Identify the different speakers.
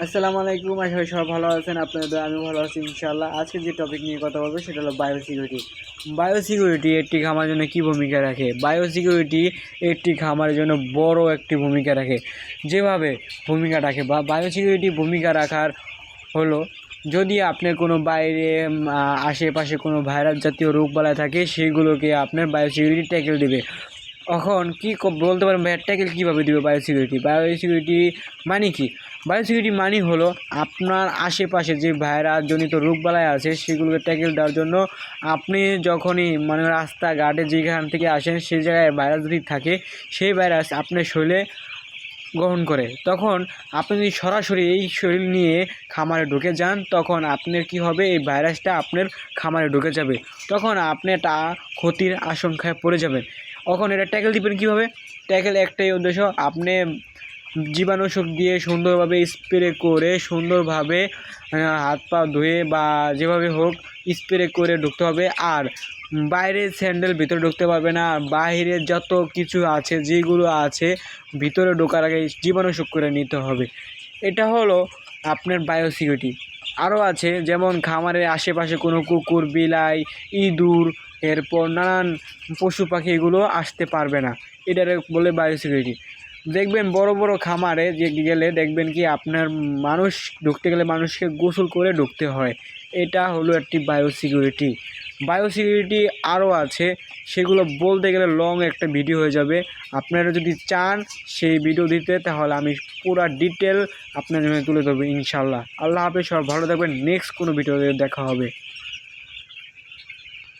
Speaker 1: আসসালামু আলাইকুম। আশা করি সবাই ভালো আছেন। আপনাদের আমি ভালো আছি ইনশাআল্লাহ। আজকে যে টপিক নিয়ে কথা বলবো সেটা হলো বায়োসিকিউরিটি। বায়োসিকিউরিটি একটি খামারের জন্য কী ভূমিকা রাখে? বায়োসিকিউরিটি একটি খামারের জন্য বড় একটি ভূমিকা রাখে। যেভাবে ভূমিকা রাখে বা বায়োসিকিউরিটি ভূমিকা রাখার হলো, যদি আপনার কোনো বাইরে আশেপাশে কোনো ভাইরাস জাতীয় রোগবালাই থাকে, সেগুলোকে আপনার বায়োসিকিউরিটি ট্যাকেল দেবে। এখন বলতে পারেন ভাইয়া, ট্যাকেল কীভাবে দেবে বায়োসিকিউরিটি? বায়োসিকিউরিটি মানে কি? বায়োসিকিউরিটি মানে হলো আপনার আশেপাশে যে ভাইরাসজনিত রোগবালাই আছে সেগুলোকে ট্যাকেল দেওয়ার জন্য আপনি যখনই রাস্তাঘাটে যেখান থেকে আসেন সেই জায়গায় ভাইরাস যদি থাকে, সেই ভাইরাস আপনার শরীরে গ্রহণ করে, তখন আপনি যদি সরাসরি এই শরীর নিয়ে খামারে ঢুকে যান, তখন আপনার কি হবে, এই ভাইরাসটা আপনার খামারে ঢুকে যাবে, তখন আপনি একটা ক্ষতির আশঙ্কায় পড়ে যাবেন। তখন এটা ট্যাকেল দিবেন কীভাবে? ট্যাকেল একটাই উদ্দেশ্য, আপনি জীবাণুনাশক দিয়ে সুন্দরভাবে স্প্রে করে সুন্দরভাবে হাত পা ধুয়ে বা যেভাবে হোক স্প্রে করে ঢুকতে হবে। আর বাইরের স্যান্ডেল ভিতরে ঢুকতে পারবে না। বাইরের যত কিছু আছে, যেগুলো আছে ভিতরে ঢোকার আগে জীবাণুনাশক করে নিতে হবে। এটা হলো আপনার বায়োসিকিউরিটি। আরও আছে, যেমন খামারের আশেপাশে কোনো কুকুর, বিলাই, ইঁদুর, এরপর নানান পশু পাখি এগুলো আসতে পারবে না। এটারে বলে বায়োসিকিউরিটি। দেখবেন বড় বড় খামারে গেলে দেখবেন কি আপনার মানুষ ঢুকতে গেলে মানুষকে গোসল করে ঢুকতে হয়। এটা হলো একটি বায়োসিকিউরিটি। বায়োসিকিউরিটি আরও আছে, সেগুলো বলতে গেলে লং একটা ভিডিও হয়ে যাবে। আপনারা যদি চান সেই ভিডিও দিতে, তাহলে আমি পুরো ডিটেল আপনার জন্য তুলে ধরবো ইনশাআল্লাহ। আল্লাহ হাফেজ, সবাই ভালো থাকবেন। নেক্সট কোনো ভিডিওতে দেখা হবে।